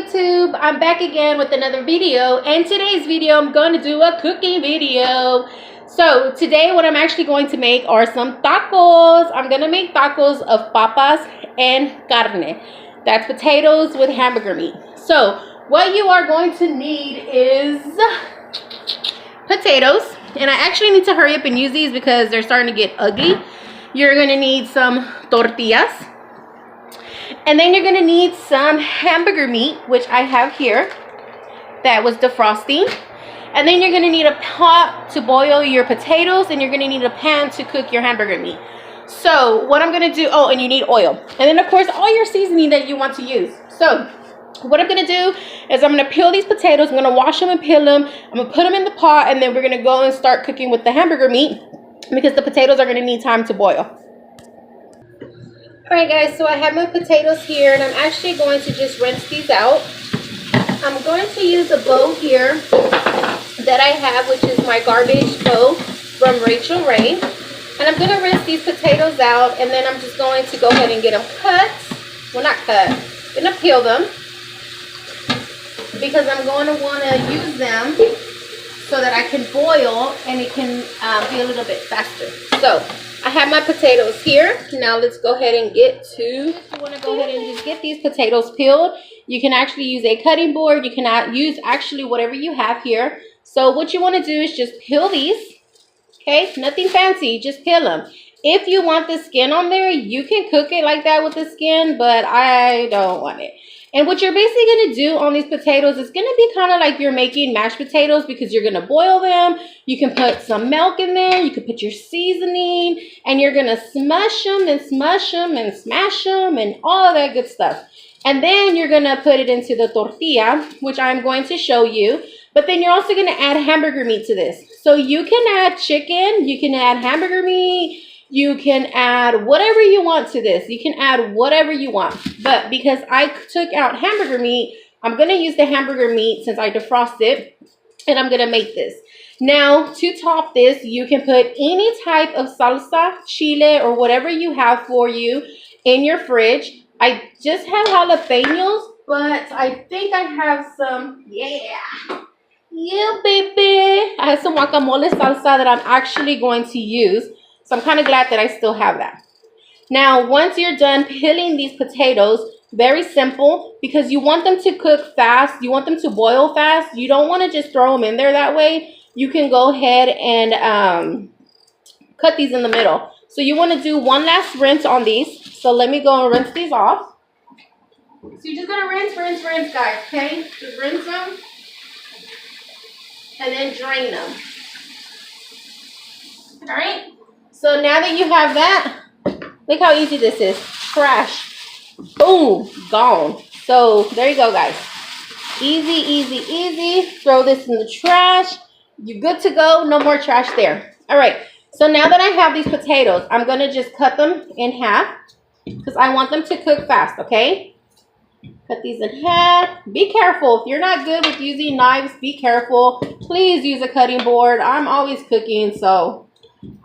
YouTube, I'm back again with another video, and today's video I'm going to do a cooking video. So today what I'm actually going to make are some tacos. I'm going to make tacos of papas and carne. That's potatoes with hamburger meat. So what you are going to need is potatoes, and I actually need to hurry up and use these because they're starting to get ugly. You're going to need some tortillas. And then you're going to need some hamburger meat, which I have here. That was defrosting. And then you're going to need a pot to boil your potatoes. And you're going to need a pan to cook your hamburger meat. So what I'm going to do, oh, and you need oil. And then, of course, all your seasoning that you want to use. So what I'm going to do is I'm going to peel these potatoes. I'm going to wash them and peel them. I'm going to put them in the pot. And then we're going to go and start cooking with the hamburger meat, because the potatoes are going to need time to boil. Alright guys, so I have my potatoes here, and I'm actually going to just rinse these out. I'm going to use a bowl here that I have, which is my garbage bowl from Rachel Ray. And I'm going to rinse these potatoes out, and then I'm just going to go ahead and get them cut. Well, not cut. I'm going to peel them, because I'm going to want to use them so that I can boil and it can be a little bit faster. So I have my potatoes here. Now let's go ahead and get to, if you want to go ahead and just get these potatoes peeled, you can actually use a cutting board. You cannot use actually whatever you have here. So what you want to do is just peel these. Okay, nothing fancy, just peel them. If you want the skin on there, you can cook it like that with the skin, but I don't want it. And what you're basically going to do on these potatoes is going to be kind of like you're making mashed potatoes, because you're going to boil them. You can put some milk in there. You can put your seasoning, and you're going to smush them and smush them and smash them and all of that good stuff. And then you're going to put it into the tortilla, which I'm going to show you. But then you're also going to add hamburger meat to this. So you can add chicken. You can add hamburger meat. You can add whatever you want to this. You can add whatever you want. But because I took out hamburger meat, I'm going to use the hamburger meat since I defrosted it. And I'm going to make this. Now, to top this, you can put any type of salsa, chile, or whatever you have for you in your fridge. I just have jalapenos, but I think I have some, yeah, baby. I have some guacamole salsa that I'm actually going to use. So I'm kind of glad that I still have that. Now, once you're done peeling these potatoes, very simple, because you want them to cook fast. You want them to boil fast. You don't want to just throw them in there that way. You can go ahead and cut these in the middle. So you want to do one last rinse on these. So let me go and rinse these off. So you're just going to rinse, guys, okay? Just rinse them and then drain them. All right? So now that you have that, look how easy this is. Trash. Boom. Gone. So there you go, guys. Easy, easy, easy. Throw this in the trash. You're good to go. No more trash there. All right. So now that I have these potatoes, I'm going to just cut them in half, because I want them to cook fast, okay? Cut these in half. Be careful. If you're not good with using knives, be careful. Please use a cutting board. I'm always cooking, so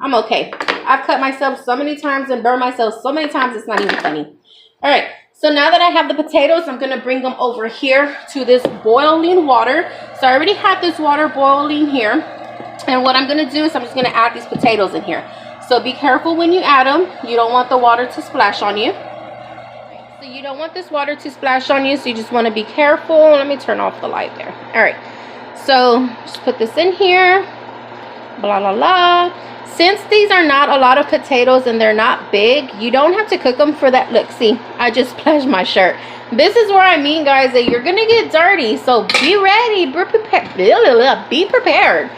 I'm okay. I've cut myself so many times and burned myself so many times, it's not even funny. All right, so now that I have the potatoes, I'm going to bring them over here to this boiling water. So I already have this water boiling here. And what I'm going to do is I'm just going to add these potatoes in here. So be careful when you add them. You don't want the water to splash on you. So you don't want this water to splash on you, so you just want to be careful. Let me turn off the light there. All right, so just put this in here. Blah, blah, blah. Since these are not a lot of potatoes and they're not big, you don't have to cook them for that. Look, see, I just splashed my shirt. This is where I mean, guys, that you're going to get dirty. So be ready. Be prepared.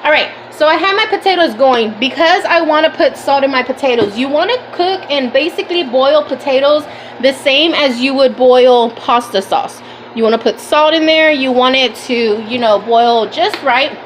All right. So I have my potatoes going because I want to put salt in my potatoes. You want to cook and basically boil potatoes the same as you would boil pasta sauce. You want to put salt in there. You want it to, you know, boil just right,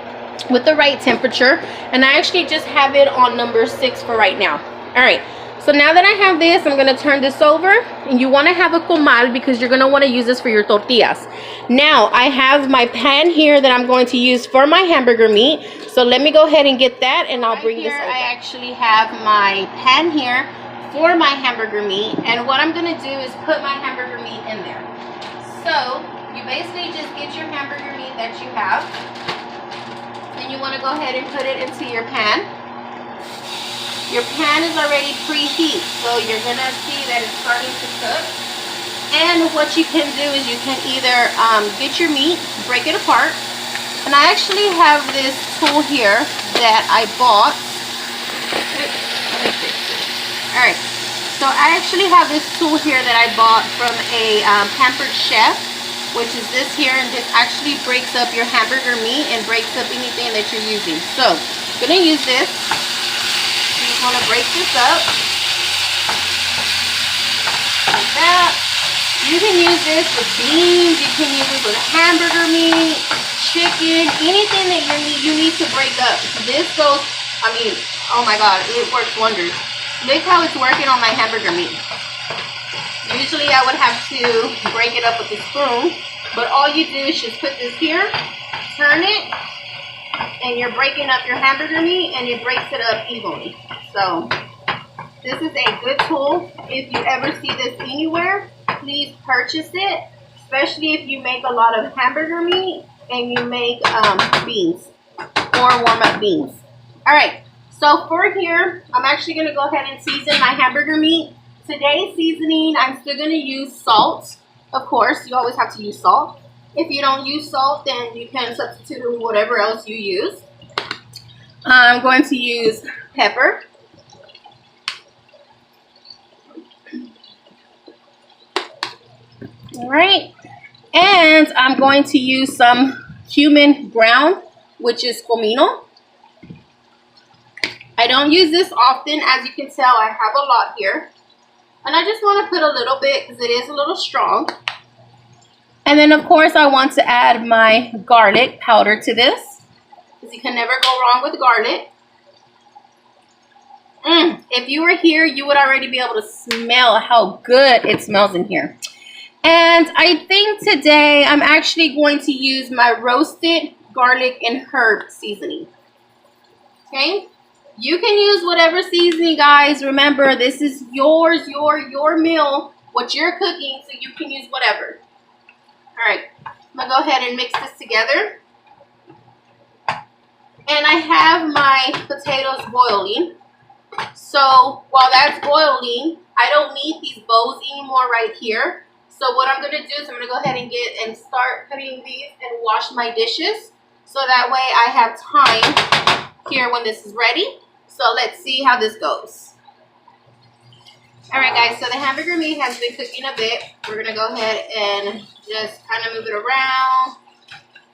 with the right temperature. And I actually just have it on number 6 for right now. All right, so now that I have this, I'm going to turn this over. And you want to have a comal, because you're going to want to use this for your tortillas. Now I have my pan here that I'm going to use for my hamburger meat. So let me go ahead and get that, and I'll bring this over. I actually have my pan here for my hamburger meat, and what I'm going to do is put my hamburger meat in there. So You basically just get your hamburger meat that you have. Then you want to go ahead and put it into your pan. Your pan is already preheat, so you're going to see that it's starting to cook. And what you can do is you can either get your meat, break it apart. And I actually have this tool here that I bought. Alright, so I actually have this tool here that I bought from a Pampered Chef, which is this here, and this actually breaks up your hamburger meat and breaks up anything that you're using. So, I'm going to use this. You just want to break this up. Like that. You can use this with beans, you can use it with hamburger meat, chicken, anything that you need to break up. This goes, I mean, oh my god, it works wonders. Look how it's working on my hamburger meat. Usually I would have to break it up with a spoon, but all you do is just put this here, turn it, and you're breaking up your hamburger meat, and it breaks it up evenly. So, this is a good tool. If you ever see this anywhere, please purchase it, especially if you make a lot of hamburger meat and you make beans or warm up beans. Alright, so for here, I'm actually going to go ahead and season my hamburger meat. Today's seasoning, I'm still going to use salt. Of course, you always have to use salt. If you don't use salt, then you can substitute it with whatever else you use. I'm going to use pepper. Alright, and I'm going to use some cumin ground, which is comino. I don't use this often. As you can tell, I have a lot here. And I just want to put a little bit because it is a little strong. And then, of course, I want to add my garlic powder to this, because you can never go wrong with garlic. If you were here, you would already be able to smell how good it smells in here. And I think today I'm actually going to use my roasted garlic and herb seasoning. Okay? You can use whatever seasoning, guys. Remember, this is yours, your meal, what you're cooking, so you can use whatever. Alright, I'm going to go ahead and mix this together. And I have my potatoes boiling. So, while that's boiling, I don't need these bowls anymore right here. So what I'm going to do is I'm going to go ahead and start putting these and wash my dishes. So that way I have time here when this is ready. So let's see how this goes. Alright guys, so the hamburger meat has been cooking a bit. We're going to go ahead and just kind of move it around.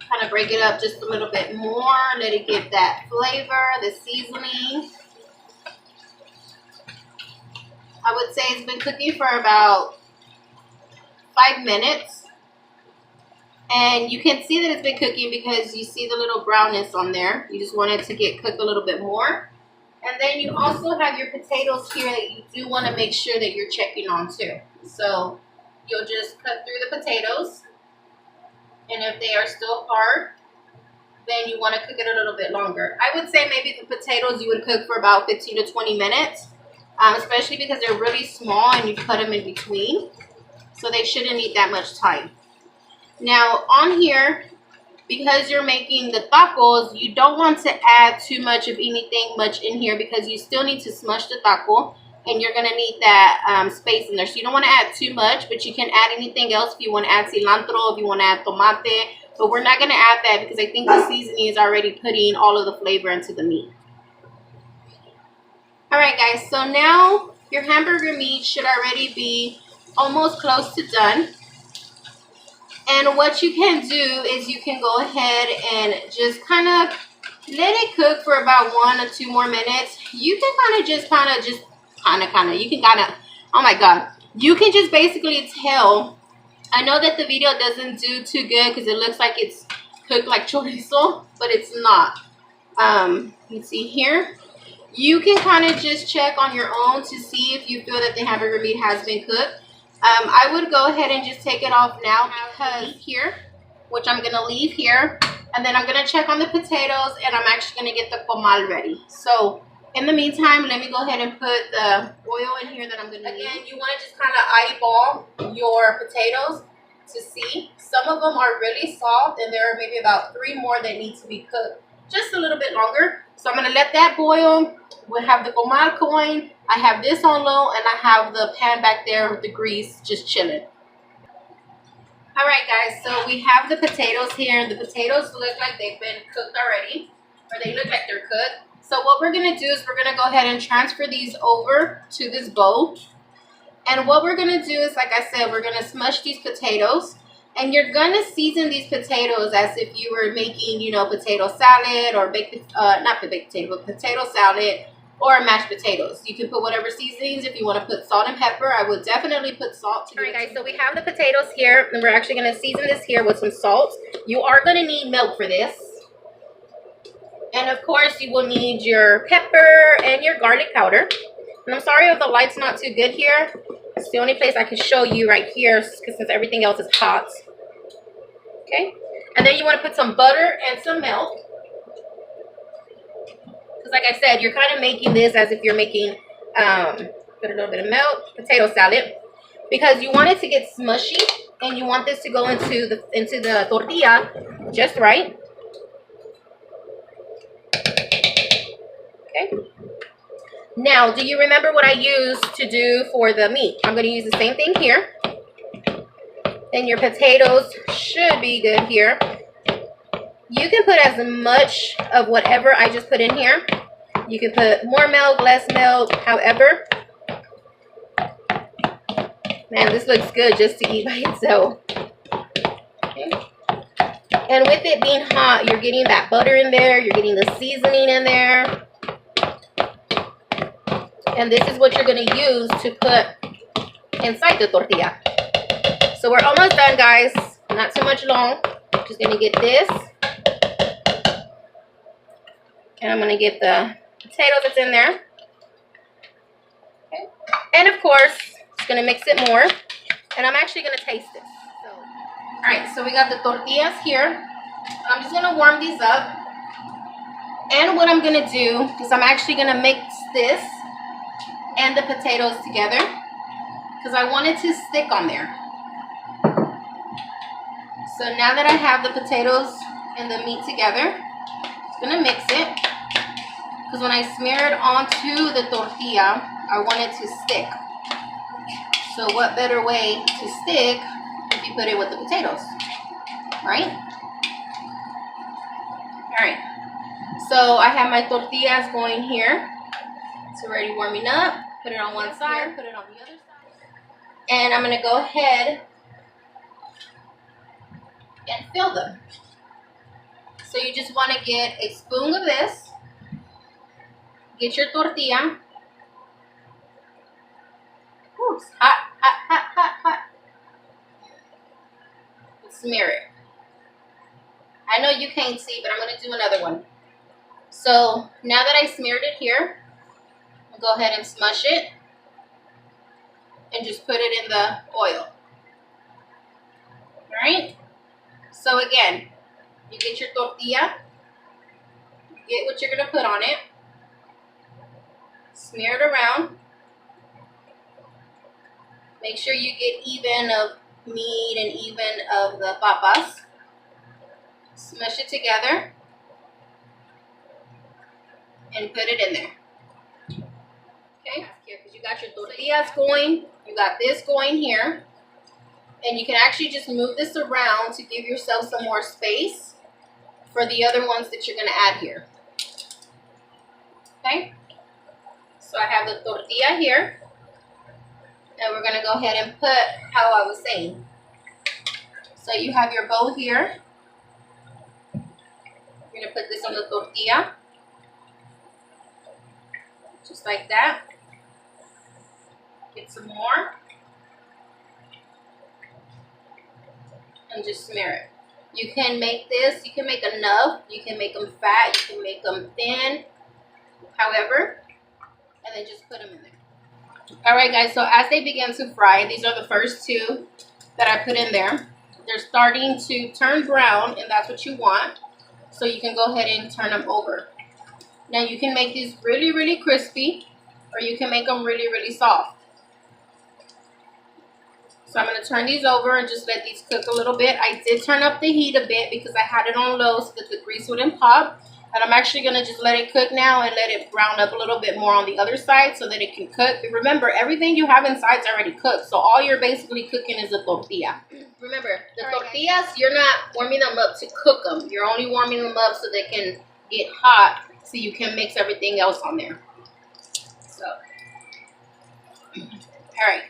Kind of break it up just a little bit more. Let it get that flavor, the seasoning. I would say it's been cooking for about 5 minutes, and you can see that it's been cooking because you see the little brownness on there. You just want it to get cooked a little bit more. And then you also have your potatoes here that you do want to make sure that you're checking on too. So you'll just cut through the potatoes, and if they are still hard, then you want to cook it a little bit longer. I would say maybe the potatoes you would cook for about 15 to 20 minutes, especially because they're really small and you cut them in between. So they shouldn't need that much time. Now on here, because you're making the tacos, you don't want to add too much of anything much in here because you still need to smush the taco and you're going to need that space in there. So you don't want to add too much, but you can add anything else if you want to add cilantro, if you want to add tomate. But we're not going to add that because I think the seasoning is already putting all of the flavor into the meat. Alright guys, so now your hamburger meat should already be almost close to done. And what you can do is you can go ahead and just kind of let it cook for about 1 or 2 more minutes. You can oh my god, you can just basically tell. I know that the video doesn't do too good because it looks like it's cooked like chorizo, but it's not. You see here, you can kind of just check on your own to see if you feel that the hamburger meat has been cooked. I would go ahead and just take it off now because here, which I'm going to leave here, and then I'm going to check on the potatoes, and I'm actually going to get the comal ready. So in the meantime, let me go ahead and put the oil in here that I'm going to use. Again, you want to just kind of eyeball your potatoes. to see. Some of them are really soft, and there are maybe about 3 more that need to be cooked just a little bit longer. So I'm going to let that boil. We have the comal going. I have this on low, and I have the pan back there with the grease just chilling. All right, guys, so we have the potatoes here. The potatoes look like they've been cooked already, or they look like they're cooked. So what we're going to do is we're going to go ahead and transfer these over to this bowl. And what we're going to do is, like I said, we're going to smush these potatoes. And you're going to season these potatoes as if you were making, you know, potato salad or not the baked potato, but potato salad or mashed potatoes. You can put whatever seasonings. If you want to put salt and pepper, I would definitely put salt. All right, guys, so we have the potatoes here, and we're actually going to season this here with some salt. You are going to need milk for this. And, of course, you will need your pepper and your garlic powder. And I'm sorry if the light's not too good here. It's the only place I can show you right here, because since everything else is hot. Okay? And then you want to put some butter and some milk. Because like I said, you're kind of making this as if you're making, put a little bit of milk, potato salad. Because you want it to get smushy, and you want this to go into the tortilla just right. Okay? Now, do you remember what I used to do for the meat? I'm going to use the same thing here. And your potatoes should be good here. You can put as much of whatever I just put in here. You can put more milk, less milk, however. Man, this looks good just to eat by itself. Okay. And with it being hot, you're getting that butter in there. You're getting the seasoning in there. And this is what you're going to use to put inside the tortilla. So we're almost done, guys. Not too much long. Just going to get this. And I'm going to get the potato that's in there. Okay. And of course, just going to mix it more. And I'm actually going to taste it. Alright, so we got the tortillas here. I'm just going to warm these up. And what I'm going to do is I'm actually going to mix this and the potatoes together, because I want it to stick on there. So now that I have the potatoes and the meat together, I'm going to mix it, because when I smear it onto the tortilla, I want it to stick. So what better way to stick if you put it with the potatoes, right? Alright, so I have my tortillas going here. It's already warming up. Put it on one side, put it on the other side. And I'm going to go ahead and fill them. So you just want to get a spoon of this. Get your tortilla. Ooh, it's hot, hot, hot, hot, hot. And smear it. I know you can't see, but I'm going to do another one. So now that I smeared it here, go ahead and smush it and just put it in the oil. Alright? So again, you get your tortilla, get what you're going to put on it, smear it around, make sure you get even of meat and even of the papas, smush it together, and put it in there. Okay, because you got your tortillas going, you got this going here, and you can actually just move this around to give yourself some more space for the other ones that you're going to add here. Okay, so I have the tortilla here, and we're going to go ahead and put how I was saying. So you have your bowl here. You're going to put this on the tortilla, just like that. Get some more. And just smear it. You can make this, you can make enough, you can make them fat, you can make them thin, however, and then just put them in there. Alright guys, so as they begin to fry, these are the first two that I put in there. They're starting to turn brown, and that's what you want. So you can go ahead and turn them over. Now you can make these really, really crispy, or you can make them really, really soft. So I'm going to turn these over and just let these cook a little bit. I did turn up the heat a bit because I had it on low so that the grease wouldn't pop. And I'm actually going to just let it cook now and let it brown up a little bit more on the other side so that it can cook. But remember, everything you have inside is already cooked. So all you're basically cooking is the tortilla. Remember, the tortillas, you're not warming them up to cook them. You're only warming them up so they can get hot so you can mix everything else on there. So, all right.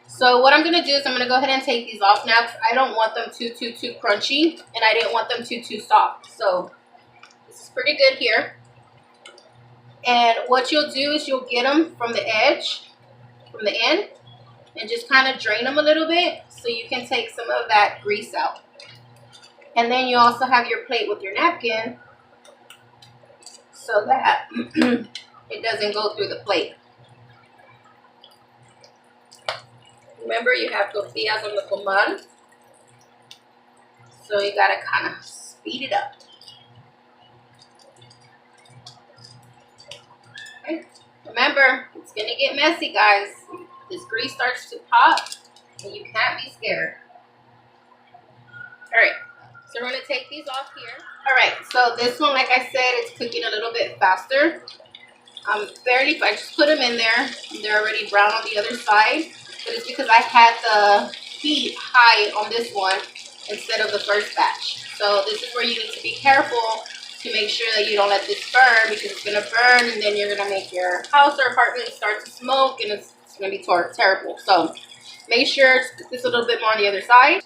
So what I'm going to do is I'm going to go ahead and take these off now because I don't want them too crunchy. And I didn't want them too soft. So this is pretty good here. And what you'll do is you'll get them from the edge, from the end, and just kind of drain them a little bit so you can take some of that grease out. And then you also have your plate with your napkin so that it doesn't go through the plate. Remember, you have tortillas on the comal, so you gotta kind of speed it up. Okay. Remember, it's gonna get messy, guys. This grease starts to pop, and you can't be scared. All right, so we're gonna take these off here. All right, so this one, like I said, it's cooking a little bit faster. I just put them in there. They're already brown on the other side. But it's because I had the heat high on this one instead of the first batch. So this is where you need to be careful to make sure that you don't let this burn, because it's going to burn and then you're going to make your house or apartment start to smoke and it's going to be terrible. So make sure to cook this a little bit more on the other side.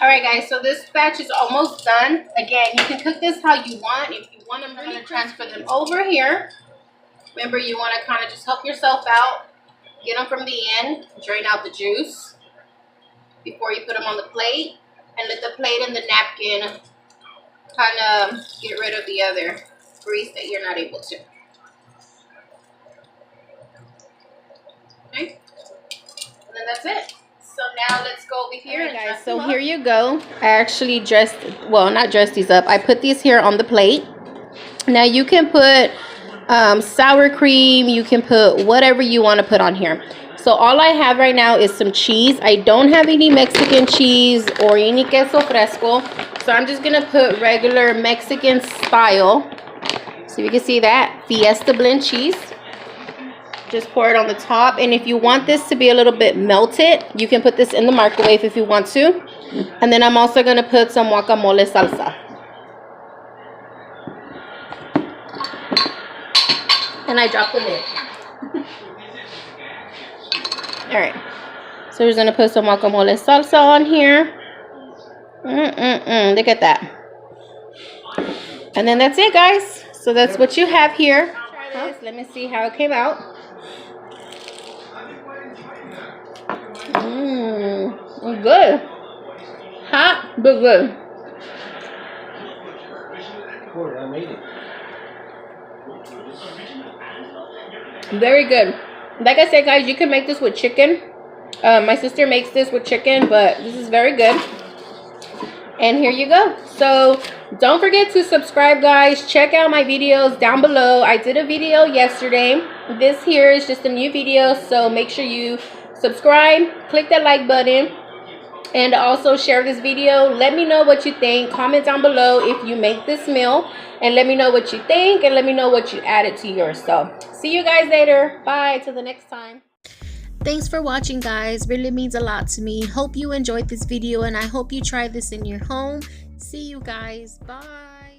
Alright guys, so this batch is almost done. Again, you can cook this how you want. If you want them, I'm going to transfer them over here. Remember, you want to kind of just help yourself out. Get them from the end, drain out the juice before you put them on the plate, and let the plate and the napkin kind of get rid of the other grease that you're not able to. Okay, and then that's it. So now let's go over here. Right, guys, so here you go. I actually not dressed these up. I put these here on the plate. Now you can put sour cream, you can put whatever you want to put on here. So all I have right now is some cheese. I don't have any Mexican cheese or any queso fresco, so I'm just gonna put regular Mexican style. So you can see that Fiesta blend cheese. Just pour it on the top, and if you want this to be a little bit melted, you can put this in the microwave if you want to. And then I'm also gonna put some guacamole salsa. And I dropped the lid. Alright. So we're going to put some guacamole salsa on here. Look at that. And then that's it, guys. So that's what you have here. Try this. Let me see how it came out. Good. Hot, but good. I made it. Very good. Like I said, guys, you can make this with chicken. My sister makes this with chicken, but this is very good. And here you go. So don't forget to subscribe, guys. Check out my videos down below. I did a video yesterday. This here is just a new video, so make sure you subscribe, click that like button, and also share this video. Let me know what you think. Comment down below if you make this meal, and let me know what you think, and let me know what you added to yours. So see you guys later. Bye till the next time. Thanks for watching, guys. Really means a lot to me. Hope you enjoyed this video, and I hope you try this in your home. See you guys. Bye.